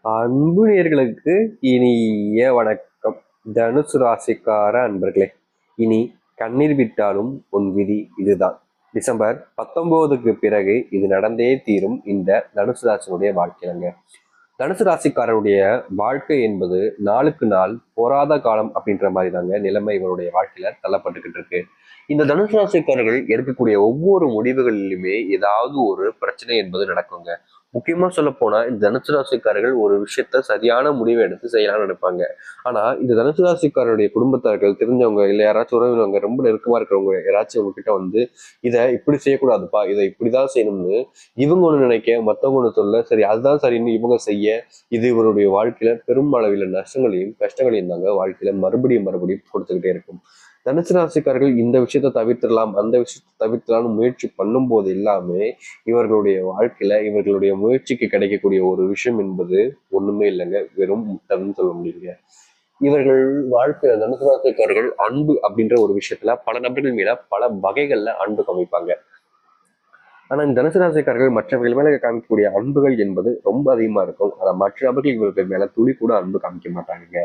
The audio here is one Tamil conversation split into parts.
அன்பு நேயர்களுக்கு இனிய வணக்கம். தனுசு ராசிக்கார அன்பர்களே, இனி கண்ணீர் விட்டாலும் உன் விதி இதுதான். டிசம்பர் 19க்கு பிறகு இது நடந்தே தீரும் இந்த தனுசு ராசினுடைய வாழ்க்கைங்க. தனுசு ராசிக்காரருடைய வாழ்க்கை என்பது நாளுக்கு நாள் போராத காலம் அப்படின்ற மாதிரி தாங்க நிலைமை இவருடைய வாழ்க்கையில தள்ளப்பட்டுக்கிட்டு இருக்கு. இந்த தனுசு ராசிக்காரர்கள் எடுக்கக்கூடிய ஒவ்வொரு முடிவுகளிலுமே ஏதாவது ஒரு பிரச்சனை என்பது நடக்குங்க. முக்கியமா சொல்ல போனா இந்த தனுசு ராசிக்காரர்கள் ஒரு விஷயத்த சரியான முடிவை எடுத்து செய்யலாம்னு நினைப்பாங்க. ஆனா இந்த தனுசு ராசிக்காரருடைய குடும்பத்தார்கள் தெரிஞ்சவங்க இல்ல யாராச்சும் உறவினவங்க ரொம்ப நெருக்கமா இருக்கிறவங்க யாராச்சும் அவங்க கிட்ட வந்து இதை இப்படி செய்யக்கூடாதுப்பா, இதை இப்படிதான் செய்யணும்னு இவங்க ஒண்ணு நினைக்க மத்தவங்க ஒண்ணு சொல்ல, சரி அதுதான் சரின்னு இவங்க செய்ய, இது இவருடைய வாழ்க்கையில பெரும் அளவில் நஷ்டங்களையும் கஷ்டங்களையும் தாங்க வாழ்க்கையில மறுபடியும் மறுபடியும் கொடுத்துக்கிட்டே இருக்கும். தனுசு ராசிக்காரர்கள் இந்த விஷயத்தை தவிர்த்திடலாம் அந்த விஷயத்தை தவிர்த்தலாம்னு முயற்சி பண்ணும் போது எல்லாமே இவர்களுடைய வாழ்க்கையில இவர்களுடைய முயற்சிக்கு கிடைக்கக்கூடிய ஒரு விஷயம் என்பது ஒண்ணுமே இல்லைங்க, வெறும் முட்டன்னு சொல்ல முடியுங்க. இவர்கள் வாழ்க்கை தனுசு ராசிக்காரர்கள் அன்பு அப்படின்ற ஒரு விஷயத்துல பல நபர்கள் மேல பல வகைகள்ல அன்பு காமிப்பாங்க. ஆனா இந்த தனுசு ராசிக்காரர்கள் மற்றவர்கள் மேல காமிக்கக்கூடிய அன்புகள் என்பது ரொம்ப அதிகமா இருக்கும். ஆனா மற்ற நபர்கள் இவர்கள் மேல துளி கூட அன்பு காமிக்க மாட்டாங்க.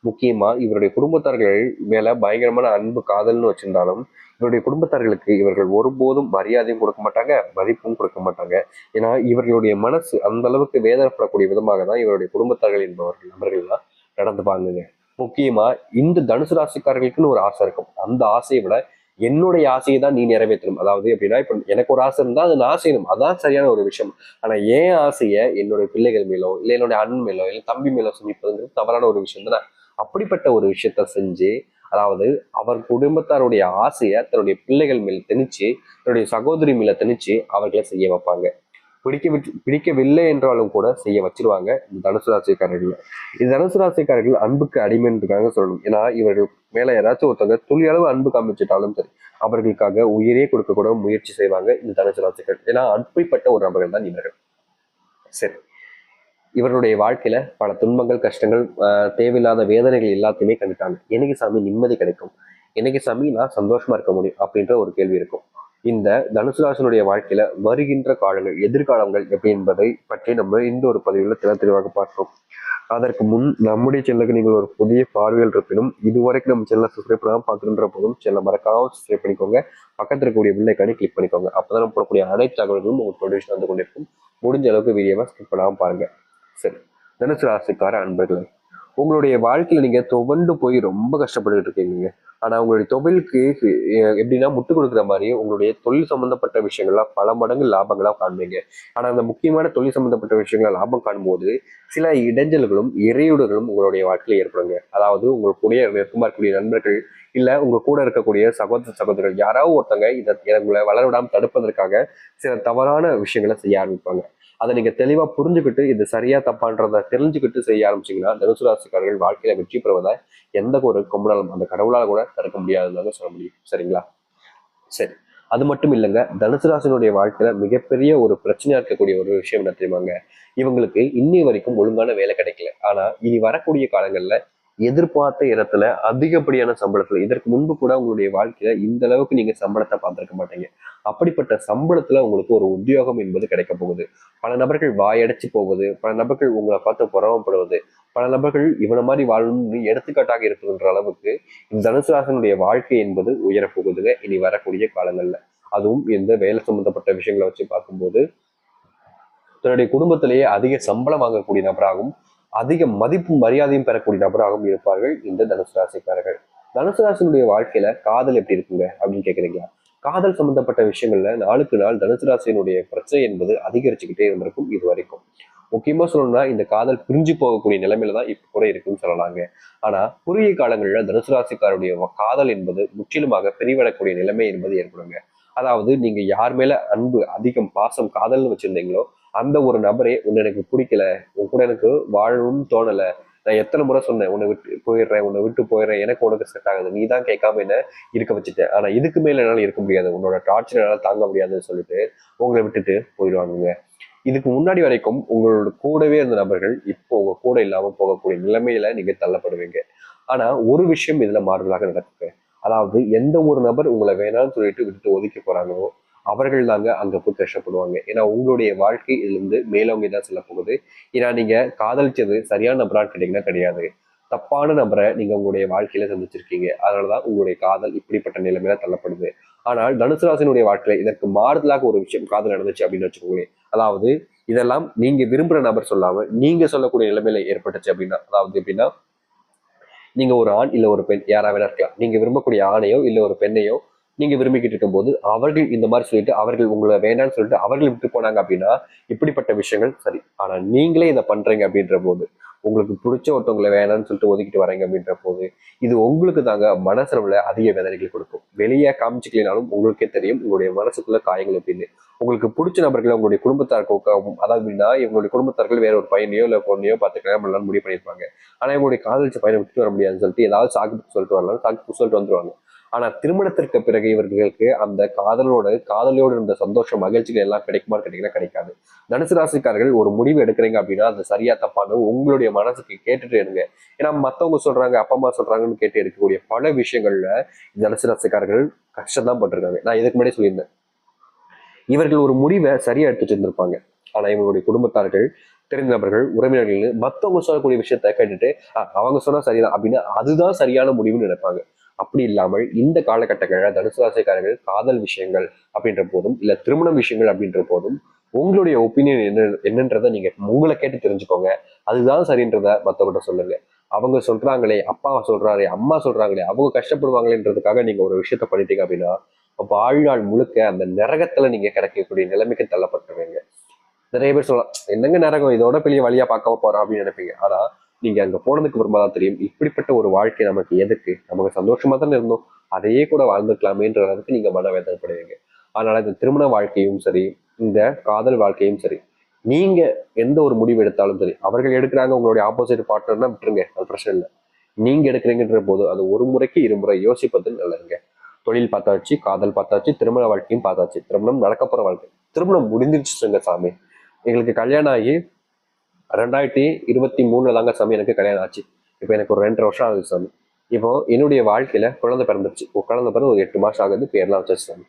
முக்கியமா இவருடைய குடும்பத்தார்கள் மேல பயங்கரமான அன்பு காதல்னு வச்சிருந்தாலும் இவருடைய குடும்பத்தார்களுக்கு இவர்கள் ஒருபோதும் மரியாதையும் கொடுக்க மாட்டாங்க, மதிப்பும் கொடுக்க மாட்டாங்க. ஏன்னா இவர்களுடைய மனசு அந்த அளவுக்கு வேதனைப்படக்கூடிய விதமாக தான் இவருடைய குடும்பத்தார்கள் என்பவர்கள் நபர்கள் தான் நடந்துப்பாங்க. முக்கியமா இந்த தனுசு ராசிக்காரர்களுக்குன்னு ஒரு ஆசை இருக்கும். அந்த ஆசையை விட என்னுடைய ஆசையை தான் நீ நிறைவேற்றணும். அதாவது எப்படின்னா, இப்ப எனக்கு ஒரு ஆசை இருந்தா அதை நான் செய்யணும், அதான் சரியான ஒரு விஷயம். ஆனா என் ஆசையை என்னுடைய பிள்ளைகள் மேலோ இல்ல என்னுடைய அண்ணன் மேலோ இல்ல தம்பி மேலோ சந்திப்பதுங்கிறது தவறான ஒரு விஷயம் தானே. அப்படிப்பட்ட ஒரு விஷயத்த செஞ்சு, அதாவது அவர் குடும்பத்தாருடைய ஆசையை தன்னுடைய பிள்ளைகள் மேல் திணிச்சு, தன்னுடைய சகோதரி மேல திணிச்சு அவர்களை செய்ய வைப்பாங்க. பிடிக்கவில்லை என்றாலும் கூட செய்ய வச்சிருவாங்க இந்த தனுசு ராசிக்காரர்கள். இந்த தனுசு ராசிக்காரர்கள் அன்புக்கு அடிமைன்றதுக்காக சொல்லணும். ஏன்னா இவர்கள் மேல யாராச்சும் ஒருத்தவங்க துளி அளவு அன்பு காமிச்சிட்டாலும் சரி, அவர்களுக்காக உயிரே கொடுக்க கூட முயற்சி செய்வாங்க இந்த தனுசு ராசிகள். ஏன்னா அப்படிப்பட்ட ஒரு நபர்கள் தான் இவர்கள். சரி, இவருடைய வாழ்க்கையில பல துன்பங்கள் கஷ்டங்கள் தேவையில்லாத வேதனைகள் எல்லாத்தையுமே கண்டுட்டாங்க. எனக்கு சாமி நிம்மதி கிடைக்கும், எனக்கு சாமி நான் சந்தோஷமா இருக்க முடியும் அப்படின்ற ஒரு கேள்வி இருக்கும். இந்த தனுசு ராசினுடைய வாழ்க்கையில வருகின்ற காலங்கள் எதிர்காலங்கள் எப்படி என்பதை பற்றி நம்ம இந்த ஒரு பதிவுல தெளிவாக பார்ப்போம். அதற்கு முன் நம்முடைய சேனலுக்கு நீங்கள் ஒரு புதிய பார்வையில் இருப்பினும் இதுவரைக்கும் நம்ம சேனலை சப்ஸ்கிரைப் பண்ணாமல் பார்த்துன்ற போதும் சேனலை மறக்காம சப்ஸ்கிரைப் பண்ணிக்கோங்க. பக்கத்தில் இருக்கக்கூடிய பில்லைக்கானே கிளிக் பண்ணிக்கோங்க. அப்பதான் நம்ம போடக்கூடிய அனைத்து தகவல்களும் உங்களுக்கு நோட்டிஃபிகேஷன் வந்து கொண்டிருக்கும். முடிஞ்ச அளவுக்கு வீடியோவை ஸ்கிப் பண்ணாமல் பாருங்க. சரி, தனுசு ராசிக்கார அன்பர்களே, உங்களுடைய வாழ்க்கையில நீங்க துவண்டு போய் ரொம்ப கஷ்டப்பட்டுட்டு இருக்கீங்க. ஆனா உங்களுடைய தொழிலுக்கு எப்படின்னா முட்டு கொடுக்குற மாதிரி உங்களுடைய தொழில் சம்பந்தப்பட்ட விஷயங்கள்லாம் பல மடங்கு லாபங்களா காண்பீங்க. ஆனா அந்த முக்கியமான தொழில் சம்பந்தப்பட்ட விஷயங்களை லாபம் காணும்போது சில இடைஞ்சல்களும் இறையுடுகளும் உங்களுடைய வாழ்க்கையில ஏற்படுங்க. அதாவது உங்களுடைய நெருக்கமா இருக்கக்கூடிய நண்பர்கள் இல்ல உங்க கூட இருக்கக்கூடிய சகோதர சகோதரர்கள் யாராவது ஒருத்தங்க இதை உங்களை வளர விடாம தடுப்பதற்காக சில தவறான விஷயங்களை செய்ய ஆரம்பிப்பாங்க. அதை நீங்க தெளிவா புரிஞ்சுக்கிட்டு இது சரியா தப்பான்றத தெரிஞ்சுக்கிட்டு செய்ய ஆரம்பிச்சீங்கன்னா தனுசு ராசிக்காரர்கள் வாழ்க்கையில வெற்றி பெறுவதை எந்த ஒரு கொம்பனாலும் அந்த கடவுளால கூட தடுக்க முடியாதுன்னு சொல்ல முடியும். சரிங்களா? சரி, அது மட்டும் இல்லைங்க, தனுசு ராசினுடைய வாழ்க்கையில மிகப்பெரிய ஒரு பிரச்சனையா இருக்கக்கூடிய ஒரு விஷயம் என்ன தெரியுமாங்க? இவங்களுக்கு இன்னி வரைக்கும் ஒழுங்கான வேலை கிடைக்கல. ஆனா இனி வரக்கூடிய காலங்கள்ல எதிர்பார்த்த இடத்துல அதிகப்படியான சம்பளத்துல, இதற்கு முன்பு கூட உங்களுடைய வாழ்க்கையில இந்த அளவுக்கு நீங்க சம்பளத்தை பார்த்திருக்க மாட்டீங்க. அப்படிப்பட்ட சம்பளத்துல உங்களுக்கு ஒரு உத்தியோகம் என்பது கிடைக்க போகுது. பல நபர்கள் வாயடைச்சு போவது, பல நபர்கள் உங்களை பார்த்து பொறாமப்படுவது, பல நபர்கள் இவனை மாதிரி வாழணும்னு எடுத்துக்காட்டாக இருக்குன்ற அளவுக்கு இந்த தனுசு ராசினுடைய வாழ்க்கை என்பது உயர போகுதுங்க இனி வரக்கூடிய காலங்கள்ல. அதுவும் இந்த வேலை சம்பந்தப்பட்ட விஷயங்களை வச்சு பார்க்கும்போது தன்னுடைய குடும்பத்திலேயே அதிக சம்பளம் வாங்கக்கூடிய நபராகவும் அதிக மதிப்பும் மரியாதையும் பெறக்கூடிய நபராகவும் இருப்பார்கள் இந்த தனுசு ராசிக்காரர்கள். தனுசு ராசினுடைய வாழ்க்கையில காதல் எப்படி இருக்குங்க அப்படின்னு கேக்குறீங்களா? காதல் சம்பந்தப்பட்ட விஷயங்கள்ல நாளுக்கு நாள் தனுசு ராசியினுடைய பிரச்சனை என்பது அதிகரிச்சுக்கிட்டே இருந்திருக்கும் இது வரைக்கும். முக்கியமா சொல்லணும்னா இந்த காதல் பிரிஞ்சு போகக்கூடிய நிலைமையில தான் இப்ப கூட இருக்குன்னு சொல்லலாங்க. ஆனா குறுகிய காலங்கள்ல தனுசு ராசிக்காருடைய காதல் என்பது முற்றிலுமாக பிரிவடக்கூடிய நிலைமை என்பது ஏற்படுங்க. அதாவது நீங்க யார் மேல அன்பு அதிகம் பாசம் காதல்னு வச்சிருந்தீங்களோ அந்த ஒரு நபரே உன்னை எனக்கு பிடிக்கல, உன் கூட எனக்கு வாழணும்னு தோணல, நான் எத்தனை முறை சொன்னேன் உன்னை விட்டு போயிடுறேன், எனக்கு உனக்கு செட் ஆகுது, நீ தான் கேட்காம என்ன இருக்க வச்சுட்டேன், ஆனா இதுக்கு மேல என்னால இருக்க முடியாது, உன்னோட டார்ச்சர் என்னால தாங்க முடியாதுன்னு சொல்லிட்டு உங்களை விட்டுட்டு போயிடுவாங்க. இதுக்கு முன்னாடி வரைக்கும் உங்களோட கூடவே இருந்த நபர்கள் இப்போ உங்க கூட இல்லாம போகக்கூடிய நிலைமையில நீங்க தள்ளப்படுவீங்க. ஆனா ஒரு விஷயம் இதுல மாறுதலாக நடக்குது. அதாவது எந்த ஒரு நபர் உங்களை வேணாம்னு சொல்லிட்டு விட்டு ஒதுக்கி போறாங்களோ அவர்கள் தாங்க அங்க போய் கஷ்டப்படுவாங்க. ஏன்னா உங்களுடைய வாழ்க்கை இதிலிருந்து மேலோங்கி தான் செல்ல போகுது. ஏன்னா நீங்க காதலிச்சது சரியான நபரான்னு கேட்டீங்கன்னா கிடையாது. தப்பான நபரை நீங்க உங்களுடைய வாழ்க்கையில சந்திச்சிருக்கீங்க. அதனாலதான் உங்களுடைய காதல் இப்படிப்பட்ட நிலைமையில தள்ளப்படுது. ஆனால் தனுசு ராசினுடைய வாழ்க்கையில இதற்கு மாறுதலாக ஒரு விஷயம் காதல் நடந்துச்சு அப்படின்னு வச்சுக்கோங்களேன். அதாவது இதெல்லாம் நீங்க விரும்புற நபர் சொல்லாம நீங்க சொல்லக்கூடிய நிலைமையில ஏற்பட்டுச்சு அப்படின்னா, அதாவது எப்படின்னா, நீங்க ஒரு ஆண் இல்ல ஒரு பெண் யாராவது இருக்கலாம். நீங்க விரும்பக்கூடிய ஆணையோ இல்ல ஒரு பெண்ணையோ நீங்க விரும்பிக்கிட்டு இருக்கும்போது அவர்கள் இந்த மாதிரி சொல்லிட்டு அவர்கள் உங்களை வேண்டாம்னு சொல்லிட்டு அவர்கள் விட்டு போனாங்க அப்படின்னா இப்படிப்பட்ட விஷயங்கள் சரி. ஆனா நீங்களே இதை பண்றீங்க அப்படின்ற போது, உங்களுக்கு பிடிச்ச ஒருத்தவங்களை வேணாம்னு சொல்லிட்டு ஒதுக்கிட்டு வரீங்க அப்படின்ற போது, இது உங்களுக்கு தாங்க மனசளவுல அதிக வேதனைகள் கொடுக்கும். வெளியே காமிச்சிக்கலினாலும் உங்களுக்கே தெரியும் உங்களுடைய மனசுக்குள்ள காயங்கள் அப்படின்னு. உங்களுக்கு பிடிச்ச நபர்களை உங்களுடைய குடும்பத்தாருக்கும், அதாவது எப்படின்னா இவங்களுடைய குடும்பத்தார்கள் வேற ஒரு பையனையோ இல்ல பொண்ணையோ பார்த்து கல்யாணம் பண்ணலாம்னு முடிவு பண்ணியிருப்பாங்க. ஆனா இவங்களுடைய காதலிச்ச பையனை விட்டுட்டு வர முடியாதுன்னு சொல்லிட்டு ஏதாவது சாக்கு சொல்லிட்டு வரலாம், சாக்கு சொல்லிட்டு வந்துருவாங்க. ஆனா திருமணத்திற்கு பிறகு இவர்களுக்கு அந்த காதலியோடு இருந்த சந்தோஷம் மகிழ்ச்சிகள் எல்லாம் கிடைக்குமான்னு கேட்டீங்கன்னா கிடைக்காது. தனுசு ராசிக்காரர்கள் ஒரு முடிவு எடுக்கிறீங்க அப்படின்னா அது சரியா தப்பானு உங்களுடைய மனசுக்கு கேட்டுட்டு எடுங்க. ஏன்னா மத்தவங்க சொல்றாங்க, அப்பா அம்மா சொல்றாங்கன்னு கேட்டு எடுக்கக்கூடிய பல விஷயங்கள்ல தனுசு ராசிக்காரர்கள் கஷ்டம் தான் பட்டிருக்காங்க. நான் இதுக்கு முன்னாடி சொல்லியிருந்தேன், இவர்கள் ஒரு முடிவை சரியா எடுத்துட்டு இருந்திருப்பாங்க. ஆனா இவங்களுடைய குடும்பத்தார்கள், தெரிந்த நபர்கள், உறவினர்கள் மத்தவங்க சொல்லக்கூடிய விஷயத்த கேட்டுட்டு அவங்க சொன்னா சரிதான் அப்படின்னு அதுதான் சரியான முடிவுன்னு நினைப்பாங்க. அப்படி இல்லாமல் இந்த காலகட்டங்களில் தனுசு ராசிக்காரர்கள் காதல் விஷயங்கள் அப்படின்ற போதும் இல்ல திருமணம் விஷயங்கள் அப்படின்ற போதும் உங்களுடைய ஒப்பீனியன் என்னன்றதை நீங்க உங்களை கேட்டு தெரிஞ்சுக்கோங்க. அதுதான் சரின்றத மத்தவங்கிட்ட சொல்லுங்க. அவங்க சொல்றாங்களே, அப்பா சொல்றாரு, அம்மா சொல்றாங்களே, அவங்க கஷ்டப்படுவாங்களேன்றதுக்காக நீங்க ஒரு விஷயத்த பண்ணிட்டீங்க அப்படின்னா வாழ்நாள் முழுக்க அந்த நரகத்துல நீங்க கிடைக்கக்கூடிய நிலைமைக்கு தள்ளப்பட்டுருவீங்க. நிறைய பேர் சொல்லலாம், என்னங்க நரகம், இதோட பெரிய வழியா பார்க்க போறோம் அப்படின்னு நினைப்பீங்க. ஆனா நீங்க அங்க போனதுக்கு அப்புறமா தான் தெரியும் இப்படிப்பட்ட ஒரு வாழ்க்கை நமக்கு எதுக்கு, நமக்கு சந்தோஷமா தானே இருந்தோம், அதையே கூட வாழ்ந்துக்கலாமேன்ற அளவுக்கு நீங்க மனவேதனைப்படுவீங்க. அதனால இந்த திருமண வாழ்க்கையும் சரி, இந்த காதல் வாழ்க்கையும் சரி, நீங்க எந்த ஒரு முடிவு எடுத்தாலும் சரி, அவர்கள் எடுக்கிறாங்க உங்களுடைய ஆப்போசிட் பார்ட்னர்னா விட்டுருங்க, அது பிரச்சனை இல்லை. நீங்க எடுக்கிறீங்கன்ற போது அது ஒரு முறைக்கு இருமுறை யோசிப்பது நல்லதுங்க. தொழில் பார்த்தாச்சு, காதல் பார்த்தாச்சு, திருமண வாழ்க்கையும் பார்த்தாச்சு. திருமணம் நடக்க வாழ்க்கை, திருமணம் முடிஞ்சிருச்சுங்க சாமி. எங்களுக்கு கல்யாணம் ஆகி 2023 தாங்க சாமி எனக்கு கல்யாணம் ஆச்சு. இப்போ எனக்கு ஒரு 2.5 வருஷம் ஆகுது சாமி. இப்போ என்னுடைய வாழ்க்கையில குழந்தை பிறந்துருச்சு. குழந்தை பிறந்து ஒரு 8 மாசம் ஆகுது, பேர்லாம் வச்சாச்சு சாமி.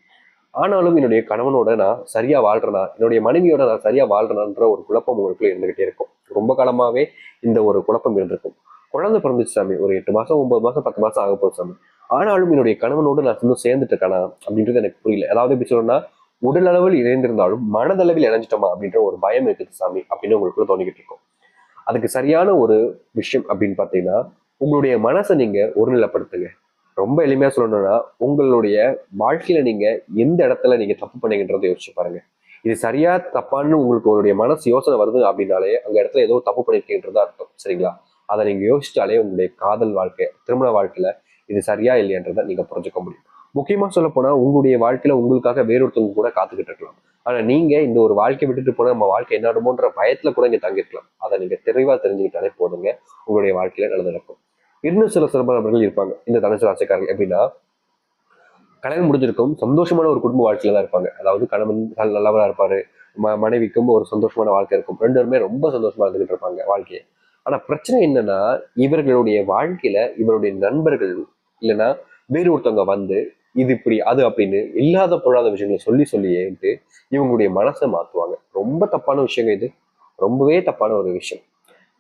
ஆனாலும் என்னுடைய கணவனோட நான் சரியா வாழ்றேனா, என்னுடைய மனைவியோட நான் சரியா வாழ்றேனான்ற ஒரு குழப்பம் உங்களுக்குள்ள இருந்துகிட்டே இருக்கும். ரொம்ப காலமாவே இந்த ஒரு குழப்பம் இருந்திருக்கும். குழந்தை பிறந்துச்சு சாமி, ஒரு 8 மாசம் 9 மாசம் 10 மாசம் ஆக போகுது சாமி. ஆனாலும் என்னுடைய கணவனோடு நான் இன்னும் சேர்ந்துட்டு இருக்கானா அப்படின்றது எனக்கு புரியல. அதாவது எப்படி சொல்லணும்னா, உடல் அளவில் இணைந்திருந்தாலும் மனதளவில் இணைஞ்சிட்டோமா அப்படின்ற ஒரு பயம் இருக்குது சாமி அப்படின்னு உங்களுக்குள்ள தோணிக்கிட்டு இருக்கும். அதுக்கு சரியான ஒரு விஷயம் அப்படின்னு பார்த்தீங்கன்னா, உங்களுடைய மனசை நீங்க ஒருநிலைப்படுத்துங்க. ரொம்ப எளிமையா சொல்லணும்னா, உங்களுடைய வாழ்க்கையில நீங்க எந்த இடத்துல நீங்க தப்பு பண்ணீங்கன்றதை யோசிச்சு பாருங்க. இது சரியா தப்பான்னு உங்களுக்கு உங்களுடைய மனசு யோசனை வருது அப்படின்னாலே அந்த இடத்துல ஏதோ தப்பு பண்ணிருக்கீங்கன்றதா அர்த்தம். சரிங்களா? அதை நீங்க யோசிச்சாலே உங்களுடைய காதல் வாழ்க்கை, திருமண வாழ்க்கையில இது சரியா இல்லையன்றதை நீங்க புரிஞ்சுக்க முடியும். முக்கியமா சொல்ல போனா உங்களுடைய வாழ்க்கையில உங்களுக்காக வேறொருத்தவங்க கூட காத்துக்கிட்டு இருக்கலாம். ஆனா நீங்க இந்த ஒரு வாழ்க்கையை விட்டுட்டு போனா நம்ம வாழ்க்கை என்ன ஆடுமோன்ற பயத்துல கூட இங்க தங்கிருக்கலாம். அதை நீங்க தெளிவா தெரிஞ்சுக்கிட்டாலே போதுங்க, உங்களுடைய வாழ்க்கையில நல்லது நடக்கும். இன்னும் சில சிறப்பான நபர்கள் இருப்பாங்க இந்த தனுசு ராசிக்காரர்கள். எப்படின்னா, கல்யாணம் முடிஞ்சிருக்கும், சந்தோஷமான ஒரு குடும்ப வாழ்க்கையில தான் இருப்பாங்க. அதாவது கணவன் நல்லவரா இருப்பாரு, மனைவிக்கும் ஒரு சந்தோஷமான வாழ்க்கை இருக்கும். ரெண்டு பேருமே ரொம்ப சந்தோஷமா இருந்துகிட்டு இருப்பாங்க வாழ்க்கையை. ஆனா பிரச்சனை என்னன்னா, இவர்களுடைய வாழ்க்கையில இவருடைய நண்பர்கள் இல்லைன்னா வேறு ஒருத்தவங்க வந்து இது இப்படி அது அப்படின்னு இல்லாத பொருளாத விஷயங்களை சொல்லி சொல்லிட்டு இவங்களுடைய மனசை மாத்துவாங்க. ரொம்ப தப்பான விஷயங்க இது, ரொம்பவே தப்பான ஒரு விஷயம்.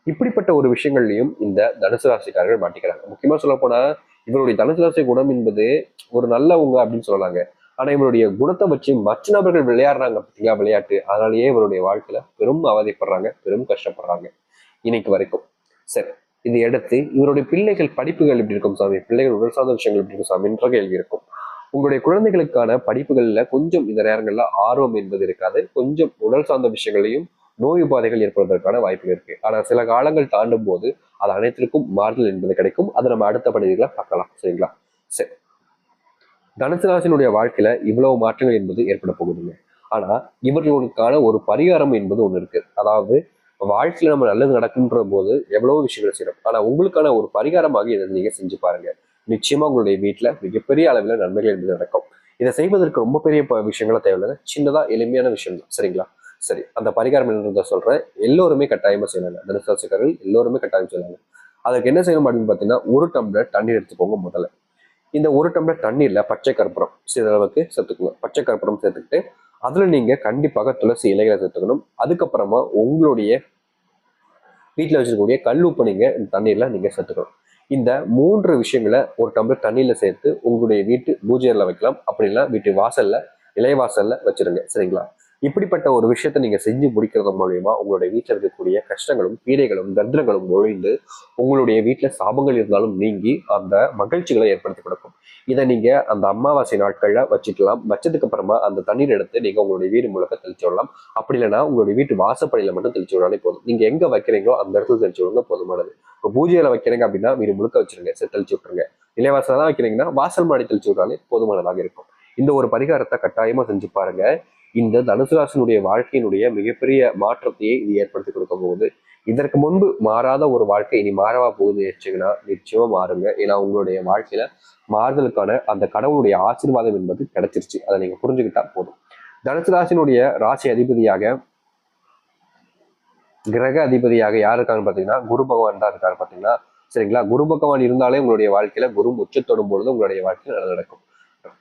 இப்படிப்பட்ட ஒரு விஷயங்கள்லையும் இந்த தனுசு ராசிக்காரர்கள் மாட்டிக்கிறாங்க. முக்கியமா சொல்ல போனா இவருடைய தனுசு ராசி குணம் என்பது ஒரு நல்லவங்க அப்படின்னு சொல்லலாங்க. ஆனா இவருடைய குணத்தை வச்சு மற்ற நபர்கள் விளையாடுறாங்க பார்த்தீங்களா விளையாட்டு, அதனாலேயே இவருடைய வாழ்க்கையில பெரும் அவதிப்படுறாங்க, பெரும் கஷ்டப்படுறாங்க இன்னைக்கு வரைக்கும். சரி, இதை எடுத்து இவருடைய பிள்ளைகள் படிப்புகள் எப்படி இருக்கும் சாமி, பிள்ளைகள் உடல் சார்ந்த விஷயங்கள் எப்படி இருக்கும் சாமி என்ற கேள்வி இருக்கும். உங்களுடைய குழந்தைகளுக்கான படிப்புகள்ல கொஞ்சம் இந்த நேரங்கள்ல ஆர்வம் என்பது இருக்காது. கொஞ்சம் உடல் சார்ந்த விஷயங்களையும் நோய் உபாதைகள் ஏற்படுவதற்கான வாய்ப்புகள் இருக்கு. ஆனா சில காலங்கள் தாண்டும் போது அது அனைத்திற்கும் மாறுதல் என்பது கிடைக்கும். அதை நம்ம அடுத்த பகுதிகளை பார்க்கலாம். சரிங்களா? சரி, தனுசு ராசினுடைய வாழ்க்கையில இவ்வளவு மாற்றங்கள் என்பது ஏற்பட போகுதுங்க. ஆனா இவர்களுக்கான ஒரு பரிகாரம் என்பது ஒண்ணு இருக்கு. அதாவது வாழ்க்கையில நம்ம நல்லது நடக்குன்ற போது எவ்வளவோ விஷயங்கள் செய்யணும். ஆனா உங்களுக்கான ஒரு பரிகாரமாக இதை நீங்க செஞ்சு பாருங்க. நிச்சயமா உங்களுடைய வீட்டுல மிகப்பெரிய அளவில் நன்மைகள் என்பது நடக்கும். இதை செய்வதற்கு ரொம்ப பெரிய விஷயங்களா தேவையில்லை, சின்னதா எளிமையான விஷயம் தான். சரிங்களா? சரி, அந்த பரிகாரம் என்னன்றத சொல்றேன். எல்லோருமே கட்டாயமா செய்யலாங்க, தனுசு ராசிக்காரர்கள் எல்லோருமே கட்டாயம் செய்யலாங்க. அதுக்கு என்ன செய்யணும் அப்படின்னு பாத்தீங்கன்னா, 1 டம்ளர் தண்ணீர் எடுத்துக்கோங்க முதல்ல. இந்த 1 டம்ளர் தண்ணீர்ல பச்சை கற்பூரம் சிறிதளவுக்கு சேர்த்துக்கணும். பச்சை கற்பூரம் சேர்த்துக்கிட்டு அதுல நீங்க கண்டிப்பாக துளசி இலைகளை சேர்த்துக்கணும். அதுக்கப்புறமா உங்களுடைய வீட்டில் வச்சிருக்கக்கூடிய கல் உப்பு நீங்க இந்த தண்ணீர்ல நீங்க சேர்த்துக்கணும். இந்த 3 விஷயங்களை 1 டம்ளர் தண்ணியில சேர்த்து உங்களுடைய வீட்டு பூஜையில வைக்கலாம். அப்படி இல்லை வீட்டு வாசல்ல இலைவாசல்ல வச்சிருங்க. சரிங்களா? இப்படிப்பட்ட ஒரு விஷயத்த நீங்க செஞ்சு முடிக்கிறது மூலியமா உங்களுடைய வீட்டில் இருக்கக்கூடிய கஷ்டங்களும் பீடைகளும் தரித்திரங்களும் ஒழிந்து உங்களுடைய வீட்டுல சாபங்கள் இருந்தாலும் நீங்கி அந்த மகிழ்ச்சிகளை ஏற்படுத்தி கொடுக்கும். இதை நீங்க அந்த அமாவாசை நாட்கள்ல வச்சுக்கலாம். வச்சதுக்கு அப்புறமா அந்த தண்ணீர் எடுத்து நீங்க உங்களுடைய வீடு முழுக்க தெளிச்சு விடலாம். அப்படி இல்லைன்னா உங்களுடைய வீட்டு வாசப்படியில மட்டும் தெளிச்சு விடாலே போதும். நீங்க எங்க வைக்கிறீங்களோ அந்த இடத்துல தெளிச்சு விடுங்க போதுமானது. இப்போ பூஜையில வைக்கிறீங்க அப்படின்னா வீடு முழுக்க வச்சிருங்க, தெளிச்சு விட்டுருங்க. இலைவாசல தான் வைக்கிறீங்கன்னா வாசல் மாடி தெளிச்சு விட்டாலே போதுமானதாக இருக்கும். இந்த ஒரு பரிகாரத்தை கட்டாயமா செஞ்சு பாருங்க. இந்த தனுசு ராசினுடைய வாழ்க்கையினுடைய மிகப்பெரிய மாற்றத்தையே இது ஏற்படுத்தி கொடுக்க போகுது. இதற்கு முன்பு மாறாத ஒரு வாழ்க்கை இனி மாறவா போகுது வச்சுங்கன்னா நிச்சயமா மாறுங்க. ஏன்னா உங்களுடைய வாழ்க்கையில மாறுதலுக்கான அந்த கடவுளுடைய ஆசீர்வாதம் என்பது கிடைச்சிருச்சு. அதை நீங்க புரிஞ்சுக்கிட்டா போதும். தனுசு ராசினுடைய ராசி அதிபதியாக கிரக அதிபதியாக யார் இருக்கான்னு பாத்தீங்கன்னா குரு பகவான் தான் இருக்காரு பாத்தீங்கன்னா. சரிங்களா? குரு பகவான் இருந்தாலே உங்களுடைய வாழ்க்கையில குரு உச்சத்தோடும் பொழுது உங்களுடைய வாழ்க்கையில் நல்லது நடக்கும்.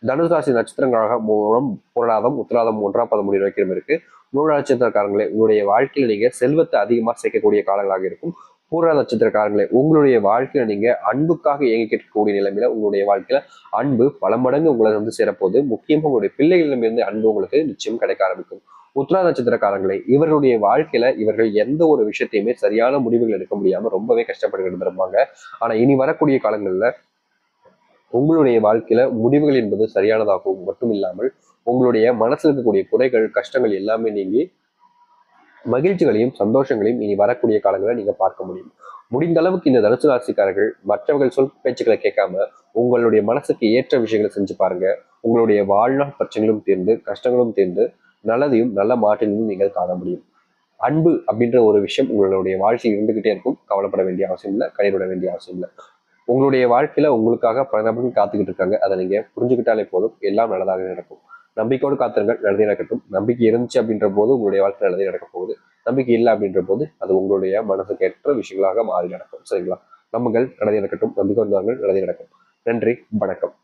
தனுசு ராசி நட்சத்திரங்களாக மூலம் புரடாதம் உத்திராதம் 1ஆம் பாதம் முடிவு வரைக்கும் இருக்கு. மூல நட்சத்திரக்காரங்களே உங்களுடைய வாழ்க்கையில நீங்க செல்வத்தை அதிகமா சேர்க்கக்கூடிய காலங்களாக இருக்கும். பூர்வ நட்சத்திரக்காரங்களே உங்களுடைய வாழ்க்கையில நீங்க அன்புக்காக இயங்கிக்கிட்டு இருக்கக்கூடிய நிலைமையில உங்களுடைய வாழ்க்கையில அன்பு பல மடங்கு உங்களை சேரப்போது. முக்கியமா உங்களுடைய பிள்ளைகளிடமிருந்து அன்பு உங்களுக்கு நிச்சயம் கிடைக்க ஆரம்பிக்கும். உத்திரா நட்சத்திரக்காரங்களை இவர்களுடைய வாழ்க்கையில இவர்கள் எந்த ஒரு விஷயத்தையுமே சரியான முடிவுகள் எடுக்க முடியாம ரொம்பவே கஷ்டப்பட்டு இருப்பாங்க. ஆனா இனி வரக்கூடிய காலங்கள்ல உங்களுடைய வாழ்க்கையில முடிவுகள் என்பது சரியானதாகவும் மட்டும் இல்லாமல் உங்களுடைய மனசுல இருக்கக்கூடிய குறைகள் கஷ்டங்கள் எல்லாமே நீங்கி மகிழ்ச்சிகளையும் சந்தோஷங்களையும் இனி வரக்கூடிய காலங்களில் நீங்க பார்க்க முடியும். முடிந்த அளவுக்கு இந்த தனுசு ராசிக்காரர்கள் மற்றவர்கள் சொல் பேச்சுக்களை கேட்காம உங்களுடைய மனசுக்கு ஏற்ற விஷயங்களை செஞ்சு பாருங்க. உங்களுடைய வாழ்நாள் பிரச்சனைகளும் தீர்ந்து கஷ்டங்களும் தீர்ந்து நல்லதையும் நல்ல மாற்றங்களையும் நீங்கள் காண முடியும். அன்பு அப்படின்ற ஒரு விஷயம் உங்களுடைய வாழ்க்கையில் இருந்துகிட்டே இருக்கும். கவலைப்பட வேண்டிய அவசியம் இல்லை, கைவிட வேண்டிய அவசியம் இல்லை. உங்களுடைய வாழ்க்கையில உங்களுக்காக பல நபர்கள் காத்துக்கிட்டு இருக்காங்க. அதை நீங்க புரிஞ்சுக்கிட்டாலே போதும், எல்லாம் நல்லதாக நடக்கும். நம்பிக்கையோடு காத்திருங்கள், நல்லதே நடக்கட்டும். நம்பிக்கை இருந்துச்சு அப்படின்ற போது உங்களுடைய வாழ்க்கை நல்லதே நடக்க போகுது. நம்பிக்கை இல்லை அப்படின்ற போது அது உங்களுடைய மனசுக்கு ஏற்ற விஷயங்களாக மாறி நடக்கும். சரிங்களா? நம்புங்கள், நல்லதே நடக்கட்டும். நம்பிக்கை வந்தார்கள், நல்லதே நடக்கும். நன்றி, வணக்கம்.